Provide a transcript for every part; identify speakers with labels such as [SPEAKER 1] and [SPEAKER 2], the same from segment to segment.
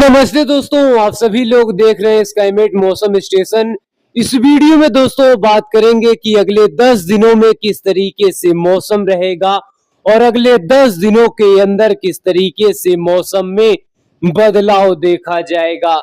[SPEAKER 1] नमस्ते दोस्तों, आप सभी लोग देख रहे हैं स्काईमेट मौसम स्टेशन। इस वीडियो में दोस्तों बात करेंगे कि अगले 10 दिनों में किस तरीके से मौसम रहेगा और अगले 10 दिनों के अंदर किस तरीके से मौसम में बदलाव देखा जाएगा।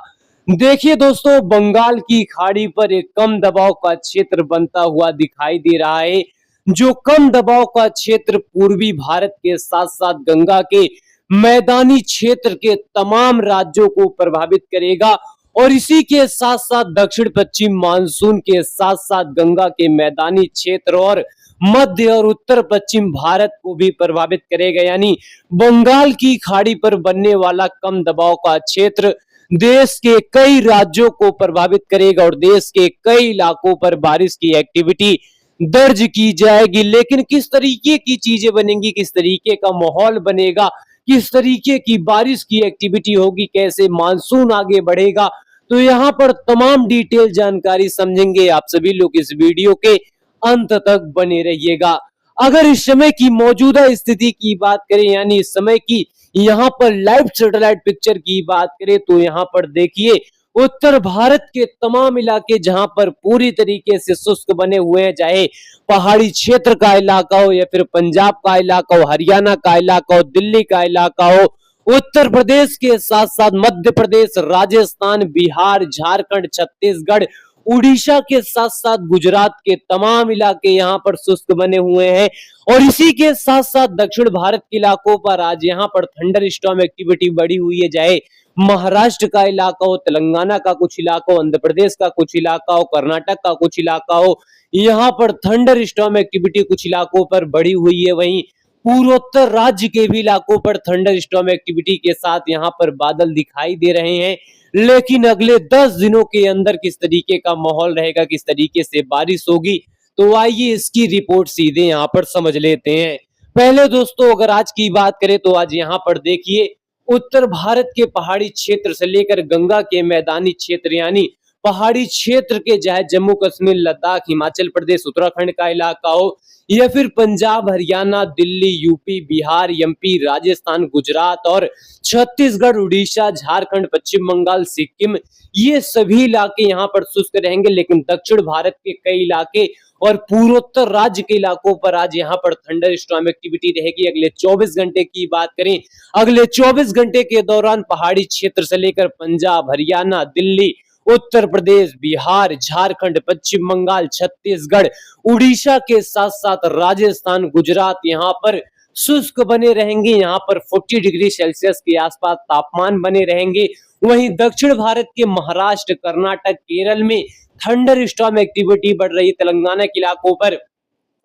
[SPEAKER 1] देखिए दोस्तों, बंगाल की खाड़ी पर एक कम दबाव का क्षेत्र बनता हुआ दिखाई दे रहा है। जो कम दबाव का क्षेत्र पूर्वी भारत के साथ साथ गंगा के मैदानी क्षेत्र के तमाम राज्यों को प्रभावित करेगा और इसी के साथ साथ दक्षिण पश्चिम मानसून के साथ साथ गंगा के मैदानी क्षेत्र और मध्य और उत्तर पश्चिम भारत को भी प्रभावित करेगा। यानी बंगाल की खाड़ी पर बनने वाला कम दबाव का क्षेत्र देश के कई राज्यों को प्रभावित करेगा और देश के कई इलाकों पर बारिश की एक्टिविटी दर्ज की जाएगी। लेकिन किस तरीके की चीजें बनेंगी, किस तरीके का माहौल बनेगा, किस तरीके की बारिश की एक्टिविटी होगी, कैसे मानसून आगे बढ़ेगा, तो यहाँ पर तमाम डिटेल जानकारी समझेंगे। आप सभी लोग इस वीडियो के अंत तक बने रहिएगा। अगर इस समय की मौजूदा स्थिति की बात करें, यानी इस समय की यहाँ पर लाइव सैटेलाइट पिक्चर की बात करें, तो यहाँ पर देखिए उत्तर भारत के तमाम इलाके जहां पर पूरी तरीके से शुष्क बने हुए हैं, चाहे पहाड़ी क्षेत्र का इलाका हो या फिर पंजाब का इलाका हो, हरियाणा का इलाका हो, दिल्ली का इलाका हो, उत्तर प्रदेश के साथ साथ मध्य प्रदेश, राजस्थान, बिहार, झारखंड, छत्तीसगढ़, उड़ीसा के साथ साथ गुजरात के तमाम इलाके यहाँ पर शुष्क बने हुए हैं। और इसी के साथ साथ दक्षिण भारत के इलाकों पर आज यहाँ पर थंडर स्टॉर्म एक्टिविटी बढ़ी हुई है, चाहे महाराष्ट्र का इलाका हो, तेलंगाना का कुछ इलाका हो, आंध्र प्रदेश का कुछ इलाका हो, कर्नाटक का कुछ इलाका हो, यहाँ पर थंडर स्टॉर्म एक्टिविटी कुछ इलाकों पर बढ़ी हुई है। वहीं पूर्वोत्तर राज्य के भी इलाकों पर थंडर स्टॉर्म एक्टिविटी के साथ यहाँ पर बादल दिखाई दे रहे हैं। लेकिन अगले 10 दिनों के अंदर किस तरीके का माहौल रहेगा, किस तरीके से बारिश होगी, तो आइए इसकी रिपोर्ट सीधे यहाँ पर समझ लेते हैं। पहले दोस्तों अगर आज की बात करें तो आज यहाँ पर देखिए उत्तर भारत के पहाड़ी क्षेत्र से लेकर गंगा के मैदानी क्षेत्र, यानी पहाड़ी क्षेत्र के चाहे जम्मू कश्मीर, लद्दाख, हिमाचल प्रदेश, उत्तराखंड का इलाका हो या फिर पंजाब, हरियाणा, दिल्ली, यूपी, बिहार, एमपी, राजस्थान, गुजरात और छत्तीसगढ़, उड़ीसा, झारखंड, पश्चिम बंगाल, सिक्किम, ये सभी इलाके यहाँ पर शुष्क रहेंगे। लेकिन दक्षिण भारत के कई इलाके और पूर्वोत्तर राज्य के इलाकों पर आज यहाँ पर थंडर स्टॉर्म एक्टिविटी रहेगी। अगले 24 घंटे की बात करें, अगले 24 घंटे के दौरान पहाड़ी क्षेत्र से लेकर पंजाब, हरियाणा, दिल्ली, उत्तर प्रदेश, बिहार, झारखंड, पश्चिम बंगाल, छत्तीसगढ़, उड़ीसा के साथ साथ राजस्थान, गुजरात यहाँ पर शुष्क बने रहेंगे। यहाँ पर 40 डिग्री सेल्सियस के आसपास तापमान बने रहेंगे। वहीं दक्षिण भारत के महाराष्ट्र, कर्नाटक, केरल में थंडर स्टॉर्म एक्टिविटी बढ़ रही है। तेलंगाना के इलाकों पर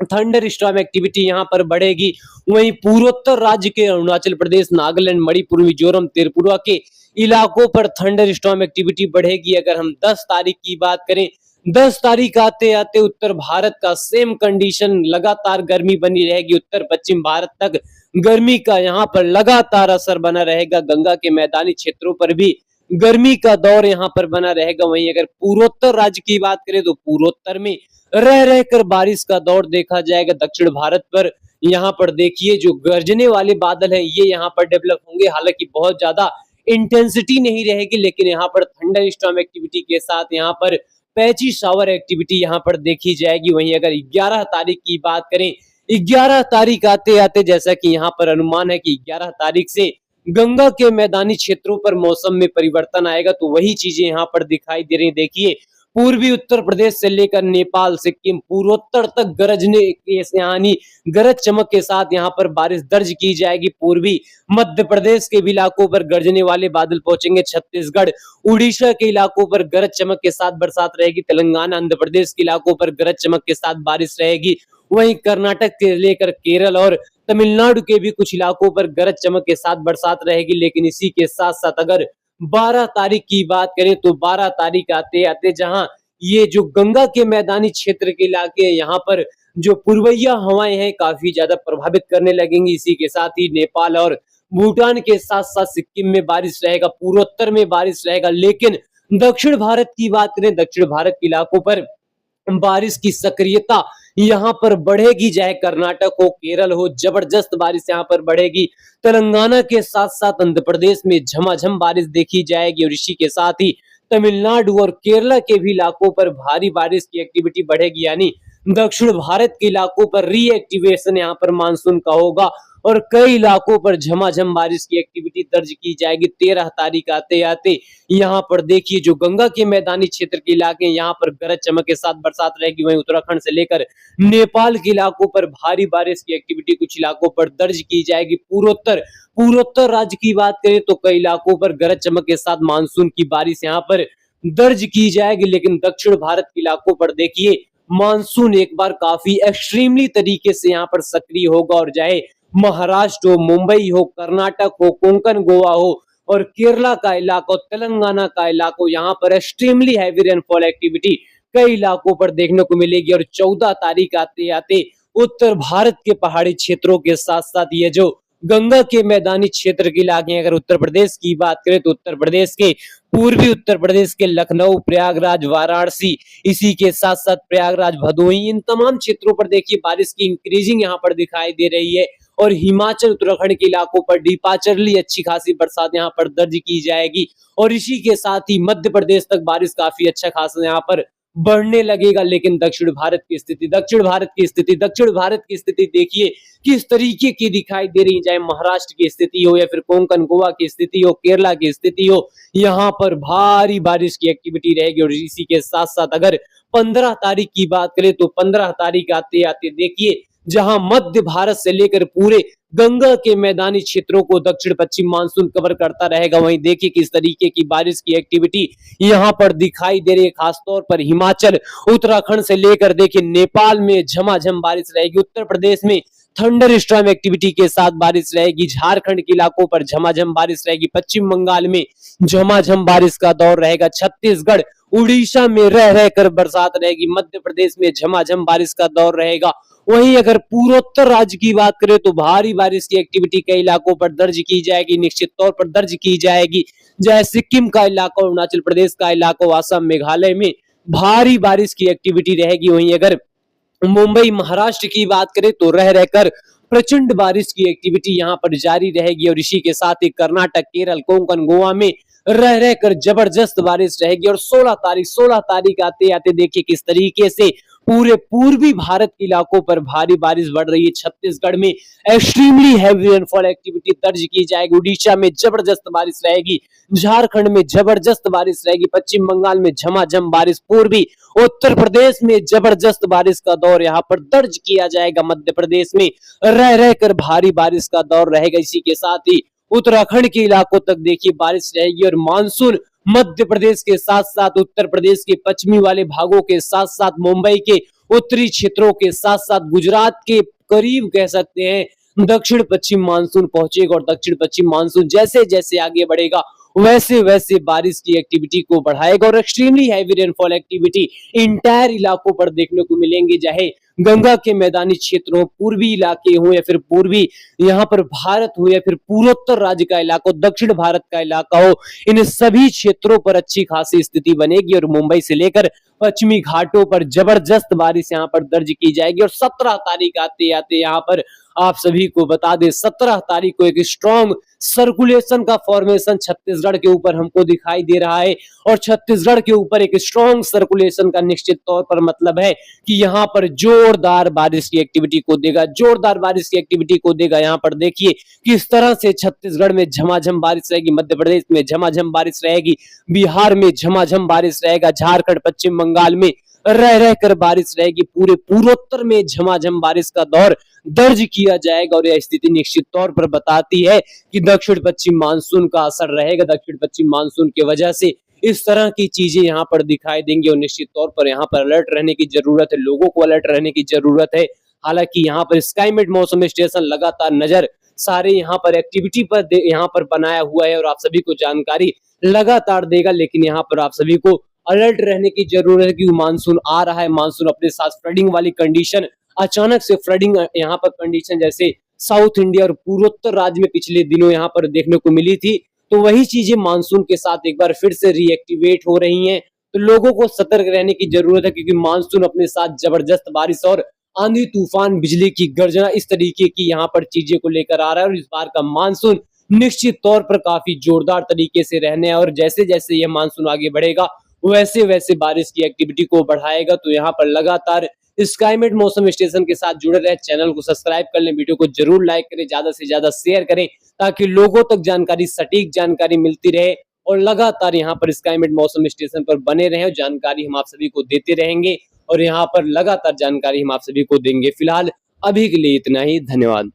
[SPEAKER 1] थंडर स्टॉर्म एक्टिविटी यहाँ पर बढ़ेगी। वहीं पूर्वोत्तर राज्य के अरुणाचल प्रदेश, नागालैंड, मणिपुर, मिजोरम, त्रिपुरा के इलाकों पर थंडर स्टॉर्म एक्टिविटी बढ़ेगी। अगर हम 10 तारीख की बात करें, 10 तारीख आते आते उत्तर भारत का सेम कंडीशन, लगातार गर्मी बनी रहेगी। उत्तर पश्चिम भारत तक गर्मी का यहाँ पर लगातार असर बना रहेगा। गंगा के मैदानी क्षेत्रों पर भी गर्मी का दौर यहाँ पर बना रहेगा। वहीं अगर पूर्वोत्तर राज्य की बात करें तो पूर्वोत्तर में रह रहकर बारिश का दौर देखा जाएगा। दक्षिण भारत पर यहाँ पर देखिए जो गरजने वाले बादल हैं ये यहाँ पर डेवलप होंगे। हालांकि बहुत ज्यादा इंटेंसिटी नहीं रहेगी, लेकिन यहाँ पर थंडर स्टॉर्म एक्टिविटी के साथ यहाँ पर पैची शावर एक्टिविटी यहाँ पर देखी जाएगी। वहीं अगर 11 तारीख की बात करें, 11 तारीख आते आते जैसा कि यहाँ पर अनुमान है कि 11 तारीख से गंगा के मैदानी क्षेत्रों पर मौसम में परिवर्तन आएगा, तो वही चीजें यहाँ पर दिखाई दे रही। देखिए पूर्वी उत्तर प्रदेश से लेकर नेपाल, सिक्किम, पूर्वोत्तर तक गरजने के यानी गरज चमक के साथ यहाँ पर बारिश दर्ज की जाएगी। पूर्वी मध्य प्रदेश के इलाकों पर गरजने वाले बादल पहुंचेंगे। छत्तीसगढ़, उड़ीसा के इलाकों पर गरज चमक के साथ बरसात रहेगी। तेलंगाना, आंध्र प्रदेश के इलाकों पर गरज चमक के साथ बारिश रहेगी। वहीं कर्नाटक से लेकर केरल और तमिलनाडु के भी कुछ इलाकों पर गरज चमक के साथ बरसात रहेगी। लेकिन इसी के साथ साथ अगर 12 तारीख की बात करें तो 12 तारीख आते आते जहां ये जो गंगा के मैदानी क्षेत्र के इलाके यहाँ पर जो पूर्वैया हवाएं हैं काफी ज्यादा प्रभावित करने लगेंगी। इसी के साथ ही नेपाल और भूटान के साथ साथ सिक्किम में बारिश रहेगा, पूर्वोत्तर में बारिश रहेगा। लेकिन दक्षिण भारत की बात करें, दक्षिण भारत के इलाकों पर बारिश की सक्रियता यहाँ पर बढ़ेगी, चाहे कर्नाटक हो, केरल हो, जबरदस्त बारिश यहाँ पर बढ़ेगी। तेलंगाना के साथ साथ आंध्र प्रदेश में झमाझम बारिश देखी जाएगी और इसी के साथ ही तमिलनाडु और केरला के भी इलाकों पर भारी बारिश की एक्टिविटी बढ़ेगी, यानी दक्षिण भारत के इलाकों पर रीएक्टिवेशन यहाँ पर मानसून का होगा और कई इलाकों पर झमाझम बारिश की एक्टिविटी दर्ज की जाएगी। 13 तारीख आते आते यहाँ पर देखिए जो गंगा के मैदानी क्षेत्र के इलाके यहाँ पर गरज चमक के साथ बरसात रहेगी। वहीं उत्तराखंड से लेकर नेपाल के इलाकों पर भारी बारिश की एक्टिविटी कुछ इलाकों पर दर्ज की जाएगी। पूर्वोत्तर राज्य की बात करें तो कई इलाकों पर गरज चमक के साथ मानसून की बारिश यहाँ पर दर्ज की जाएगी, लेकिन दक्षिण भारत के इलाकों पर देखिए मानसून एक बार काफी एक्सट्रीमली तरीके से यहाँ पर सक्रिय होगा और चाहे महाराष्ट्र हो, मुंबई हो, कर्नाटक हो, कोंकण गोवा हो और केरला का इलाका, तेलंगाना का इलाका, यहाँ पर एक्सट्रीमली हैवी रेनफॉल एक्टिविटी कई इलाकों पर देखने को मिलेगी। और 14 तारीख आते आते उत्तर भारत के पहाड़ी क्षेत्रों के साथ साथ ये जो गंगा के मैदानी क्षेत्र के इलाके, अगर उत्तर प्रदेश की बात करें तो उत्तर प्रदेश के पूर्वी उत्तर प्रदेश के लखनऊ, प्रयागराज, वाराणसी, इसी के साथ साथ प्रयागराज, भदोही, इन तमाम क्षेत्रों पर देखिए बारिश की इंक्रीजिंग यहाँ पर दिखाई दे रही है। और हिमाचल उत्तराखंड के इलाकों पर डिपार्चरली अच्छी खासी बरसात यहाँ पर दर्ज की जाएगी और इसी के साथ ही मध्य प्रदेश तक बारिश काफी अच्छा खासा यहाँ पर बढ़ने लगेगा। लेकिन दक्षिण भारत की स्थिति देखिए किस तरीके की दिखाई दे रही है, चाहे महाराष्ट्र की स्थिति हो या फिर कोंकण गोवा की स्थिति हो, केरला की स्थिति हो, यहाँ पर भारी बारिश की एक्टिविटी रहेगी। और इसी के साथ साथ अगर 15 तारीख की बात करें तो 15 तारीख आते आते देखिए जहां मध्य भारत से लेकर पूरे गंगा के मैदानी क्षेत्रों को दक्षिण पश्चिम मानसून कवर करता रहेगा, वहीं देखिए किस तरीके की बारिश की एक्टिविटी यहां पर दिखाई दे रही है। खासतौर पर हिमाचल, उत्तराखंड से लेकर देखिए नेपाल में झमाझम बारिश रहेगी, उत्तर प्रदेश में थंडर स्टॉर्म एक्टिविटी के साथ बारिश रहेगी, झारखंड के इलाकों पर झमाझम बारिश रहेगी, पश्चिम बंगाल में झमाझम बारिश का दौर रहेगा, छत्तीसगढ़, उड़ीसा में रह रहकर बरसात रहेगी, मध्य प्रदेश में झमाझम बारिश का दौर रहेगा। वहीं अगर पूर्वोत्तर राज्य की बात करें तो भारी बारिश की एक्टिविटी कई इलाकों पर दर्ज की जाएगी, निश्चित तौर पर दर्ज की जाएगी, चाहे सिक्किम का इलाका, अरुणाचल प्रदेश का इलाका, असम, मेघालय में भारी बारिश की एक्टिविटी रहेगी। वहीं अगर मुंबई, महाराष्ट्र की बात करें तो रह रहकर प्रचंड बारिश की एक्टिविटी यहां पर जारी रहेगी और इसी के साथ ही कर्नाटक, केरल, कोंकण, गोवा में रह रहकर जबरदस्त बारिश रहेगी। और 16 तारीख आते आते देखिए किस तरीके से पूरे पूर्वी भारत के इलाकों पर भारी बारिश बढ़ रही है। छत्तीसगढ़ में एक्सट्रीमली हैवी रेनफॉल एक्टिविटी दर्ज की जाएगी, उड़ीसा में जबरदस्त बारिश रहेगी, झारखंड में जबरदस्त बारिश रहेगी, पश्चिम बंगाल में झमाझम बारिश, पूर्वी उत्तर प्रदेश में जबरदस्त बारिश का दौर यहाँ पर दर्ज किया जाएगा, मध्य प्रदेश में रह रहकर भारी बारिश का दौर रहेगा। इसी के साथ ही उत्तराखंड के इलाकों तक देखिए बारिश रहेगी और मानसून मध्य प्रदेश के साथ साथ उत्तर प्रदेश के पश्चिमी वाले भागों के साथ साथ मुंबई के उत्तरी क्षेत्रों के साथ साथ गुजरात के करीब कह सकते हैं दक्षिण पश्चिम मानसून पहुंचेगा। और दक्षिण पश्चिम मानसून जैसे जैसे आगे बढ़ेगा वैसे वैसे बारिश की एक्टिविटी को बढ़ाएगा और extremely heavy rainfall activity entire इलाकों पर देखने को मिलेंगे, चाहे गंगा के मैदानी क्षेत्र हो, पूर्वी इलाके हो या फिर पूर्वी यहाँ पर भारत हो या फिर पूर्वोत्तर राज्य का इलाका हो, दक्षिण भारत का इलाका हो, इन सभी क्षेत्रों पर अच्छी खासी स्थिति बनेगी और मुंबई से लेकर पश्चिमी घाटों पर जबरदस्त बारिश यहाँ पर दर्ज की जाएगी। और 17 तारीख आते आते यहाँ पर आप सभी को बता दें 17 तारीख को एक स्ट्रॉन्ग सर्कुलेशन का फॉर्मेशन छत्तीसगढ़ के ऊपर हमको दिखाई दे रहा है और छत्तीसगढ़ के ऊपर एक स्ट्रॉन्ग सर्कुलेशन का निश्चित तौर पर मतलब है कि यहाँ पर जोरदार बारिश की एक्टिविटी को देगा, जोरदार बारिश की एक्टिविटी को देगा। यहाँ पर देखिए किस तरह से छत्तीसगढ़ में झमाझम बारिश रहेगी, मध्य प्रदेश में झमाझम बारिश रहेगी, बिहार में झमाझम बारिश रहेगा, झारखंड, पश्चिम बंगाल में रह रहकर बारिश रहेगी, पूरे पूर्वोत्तर में झमाझम बारिश का दौर दर्ज किया जाएगा। और यह स्थिति निश्चित तौर पर बताती है कि दक्षिण पश्चिम मानसून का असर रहेगा, दक्षिण पश्चिम मानसून की वजह से इस तरह की चीजें यहाँ पर दिखाई देंगी और निश्चित तौर पर यहाँ पर अलर्ट रहने की जरूरत है, लोगों को अलर्ट रहने की जरूरत है। हालांकि यहाँ पर स्काईमेट मौसम स्टेशन लगातार नजर सारे यहाँ पर एक्टिविटी पर यहाँ पर बनाया हुआ है और आप सभी को जानकारी लगातार देगा, लेकिन यहाँ पर आप सभी को अलर्ट रहने की जरूरत है कि मानसून आ रहा है, मानसून अपने साथ फ्लडिंग वाली कंडीशन, अचानक से फ्लडिंग यहाँ पर कंडीशन जैसे साउथ इंडिया और पूर्वोत्तर राज्य में पिछले दिनों यहाँ पर देखने को मिली थी, तो वही चीजें मानसून के साथ एक बार फिर से रीएक्टिवेट हो रही हैं। तो लोगों को सतर्क रहने की जरूरत है क्योंकि मानसून अपने साथ जबरदस्त बारिश और आंधी तूफान बिजली की गर्जना, इस तरीके की यहाँ पर चीजें को लेकर आ रहा है। और इस बार का मानसून निश्चित तौर पर काफी जोरदार तरीके से रहने है और जैसे जैसे यह मानसून आगे बढ़ेगा वैसे वैसे बारिश की एक्टिविटी को बढ़ाएगा। तो यहाँ पर लगातार स्काईमेट मौसम स्टेशन के साथ जुड़े रहे, चैनल को सब्सक्राइब कर लें, वीडियो को जरूर लाइक करें, ज्यादा से ज्यादा शेयर करें ताकि लोगों तक जानकारी, सटीक जानकारी मिलती रहे और लगातार यहाँ पर स्काईमेट मौसम स्टेशन पर बने रहें और जानकारी हम आप सभी को देते रहेंगे और यहाँ पर लगातार जानकारी हम आप सभी को देंगे। फिलहाल अभी के लिए इतना ही, धन्यवाद।